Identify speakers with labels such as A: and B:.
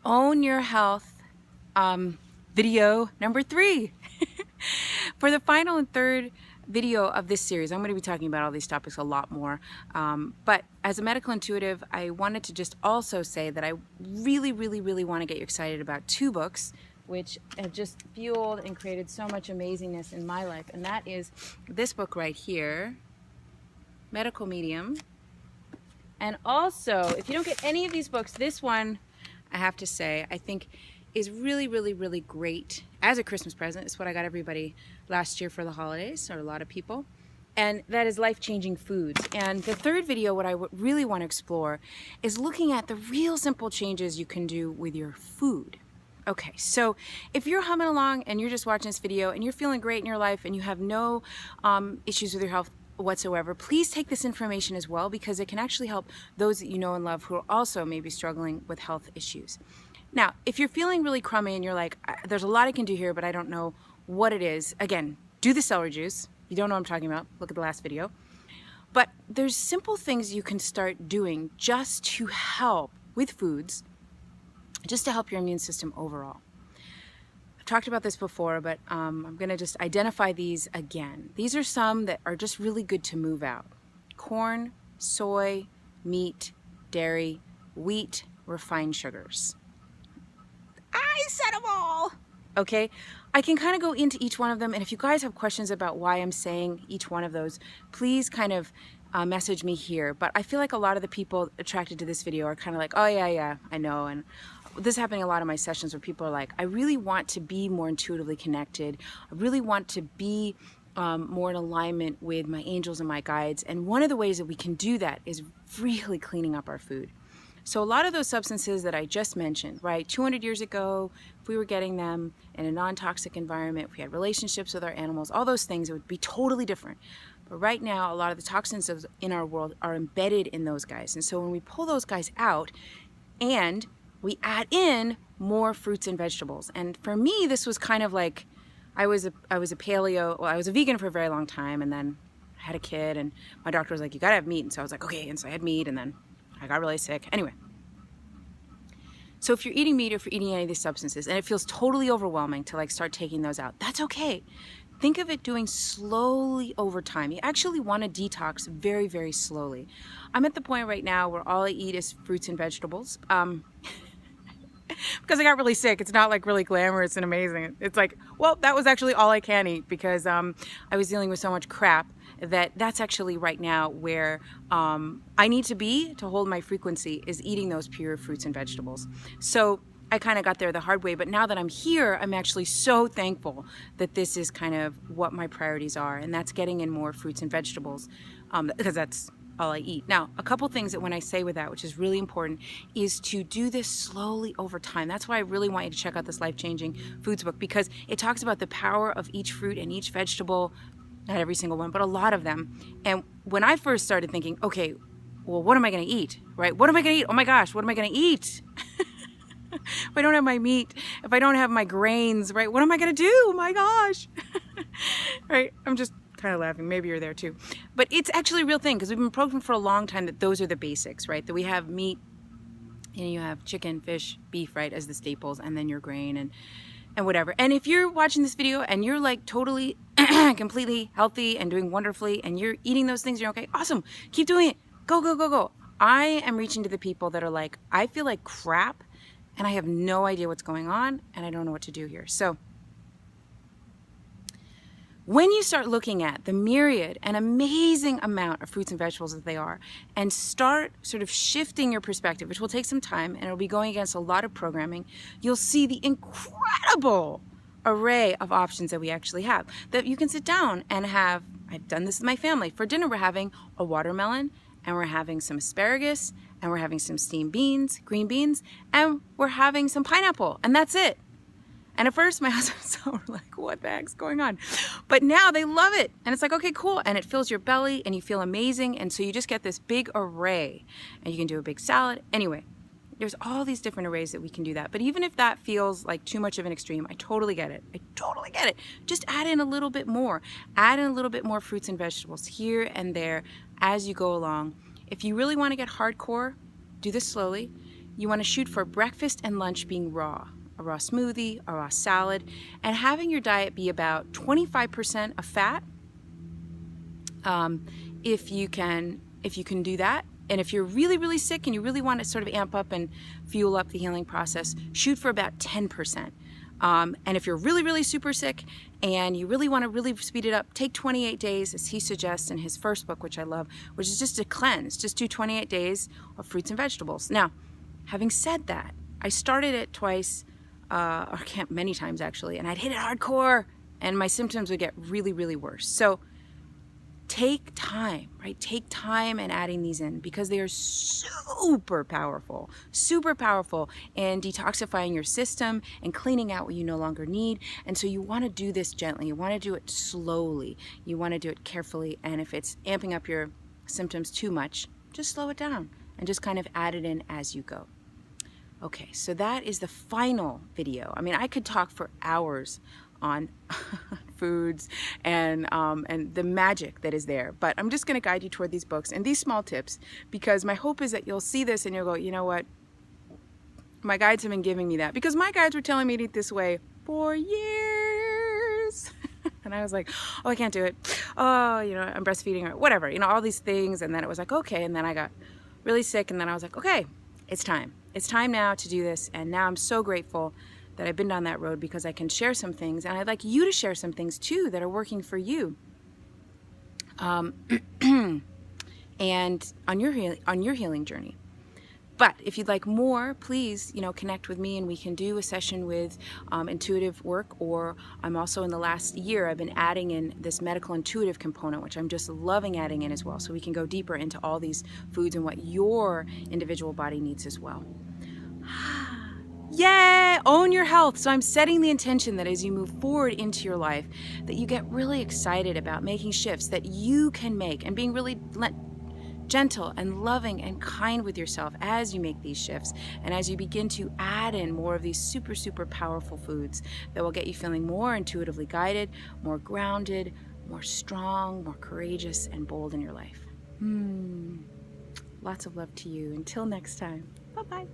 A: Own Your Health video number 3. For the final and third video of this series, I'm going to be talking about all these topics a lot more. But as a medical intuitive, I wanted to just also say that I really want to get you excited about 2 books which have just fueled and created so much amazingness in my life. And that is this book right here, Medical Medium. And also, if you don't get any of these books, this one, I have to say, I think is really great as a Christmas present. It's what I got everybody last year for the holidays, or a lot of people. And that is Life-Changing Foods. And the third video, what I really want to explore is looking at the real simple changes you can do with your food. Okay, so if you're humming along and you're just watching this video and you're feeling great in your life and you have no issues with your health whatsoever, please take this information as well, because it can actually help those that you know and love who are also maybe struggling with health issues. Now, if you're feeling really crummy and you're like, there's a lot I can do here, but I don't know what it is, again, do the celery juice. If you don't know what I'm talking about, look at the last video. But there's simple things you can start doing just to help with foods, just to help your immune system overall. I've talked about this before, but I'm going to just identify these again. These are some that are just really good to move out. Corn, soy, meat, dairy, wheat, refined sugars. I said them all! Okay, I can kind of go into each one of them, and if you guys have questions about why I'm saying each one of those, please kind of message me here. But I feel like a lot of the people attracted to this video are kind of like, oh yeah, I know. And this is happening a lot of my sessions where people are like, I really want to be more intuitively connected. I really want to be more in alignment with my angels and my guides. And one of the ways that we can do that is really cleaning up our food. So a lot of those substances that I just mentioned, right, 200 years ago, if we were getting them in a non-toxic environment, if we had relationships with our animals, all those things, it would be totally different. But right now, a lot of the toxins in our world are embedded in those guys. And so when we pull those guys out and we add in more fruits and vegetables. And for me, this was kind of like, I was a vegan for a very long time, and then I had a kid, and my doctor was like, you gotta have meat. And so I was like, okay. And so I had meat, and then I got really sick. Anyway. So if you're eating meat or if you're eating any of these substances and it feels totally overwhelming to like start taking those out, that's okay. Think of it doing slowly over time. You actually want to detox very slowly. I'm at the point right now where all I eat is fruits and vegetables. Because I got really sick. It's not like really glamorous and amazing. It's like, well, that was actually all I can eat because I was dealing with so much crap that's actually right now where I need to be to hold my frequency, is eating those pure fruits and vegetables. So I kind of got there the hard way, but now that I'm here, I'm actually so thankful that this is kind of what my priorities are, and that's getting in more fruits and vegetables because that's all I eat. Now, a couple things that when I say with that, which is really important, is to do this slowly over time. That's why I really want you to check out this Life-Changing Foods book, because it talks about the power of each fruit and each vegetable, not every single one, but a lot of them. And when I first started thinking, okay, well, what am I going to eat, right? What am I going to eat? Oh my gosh, what am I going to eat? If I don't have my meat, if I don't have my grains, right? What am I going to do? Oh my gosh. Right? I'm just kind of laughing. Maybe you're there too. But it's actually a real thing, because we've been programmed for a long time that those are the basics, right? That we have meat, and you have chicken, fish, beef, right, as the staples, and then your grain and whatever. And if you're watching this video and you're like totally, completely healthy and doing wonderfully, and you're eating those things, you're okay, awesome, keep doing it. Go. I am reaching to the people that are like, I feel like crap, and I have no idea what's going on, and I don't know what to do here. So when you start looking at the myriad and amazing amount of fruits and vegetables that they are, and start sort of shifting your perspective, which will take some time, and it'll be going against a lot of programming, you'll see the incredible array of options that we actually have. That you can sit down and have, I've done this with my family. For dinner, we're having a watermelon, and we're having some asparagus, and we're having some steamed beans, green beans, and we're having some pineapple, and that's it. And at first, my husband and son were like, what the heck's going on? But now they love it. And it's like, okay, cool. And it fills your belly, and you feel amazing. And so you just get this big array. And you can do a big salad. Anyway, there's all these different arrays that we can do that. But even if that feels like too much of an extreme, I totally get it. Just add in a little bit more. Add in a little bit more fruits and vegetables here and there as you go along. If you really want to get hardcore, do this slowly. You want to shoot for breakfast and lunch being raw, a raw smoothie, a raw salad, and having your diet be about 25% of fat. If you can do that, and if you're really, really sick and you really want to sort of amp up and fuel up the healing process, shoot for about 10%. And if you're really, really super sick and you really want to really speed it up, take 28 days, as he suggests in his first book, which I love, which is just a cleanse. Just do 28 days of fruits and vegetables. Now, having said that, I started it twice, many times actually, and I'd hit it hardcore, and my symptoms would get really, really worse. So take time, right? Take time in adding these in, because they are super powerful in detoxifying your system and cleaning out what you no longer need. And so you want to do this gently. You want to do it slowly. You want to do it carefully. And if it's amping up your symptoms too much, just slow it down and just kind of add it in as you go. Okay, so that is the final video. I mean, I could talk for hours on foods and the magic that is there, but I'm just going to guide you toward these books and these small tips, because my hope is that you'll see this and you'll go, you know what, my guides have been giving me that, because my guides were telling me to eat this way for years. And I was like, oh, I can't do it. Oh, you know, I'm breastfeeding or whatever, you know, all these things. And then it was like, okay. And then I got really sick, and then I was like, okay, it's time. It's time now to do this. And now I'm so grateful that I've been down that road, because I can share some things, and I'd like you to share some things too that are working for you. And on your healing journey. But if you'd like more, please, you know, connect with me, and we can do a session with intuitive work. Or I'm also, in the last year, I've been adding in this medical intuitive component, which I'm just loving adding in as well. So we can go deeper into all these foods and what your individual body needs as well. Yay! Own your health. So I'm setting the intention that as you move forward into your life, that you get really excited about making shifts that you can make, and being really gentle and loving and kind with yourself as you make these shifts, and as you begin to add in more of these super, super powerful foods that will get you feeling more intuitively guided, more grounded, more strong, more courageous and bold in your life. Lots of love to you. Until next time. Bye-bye.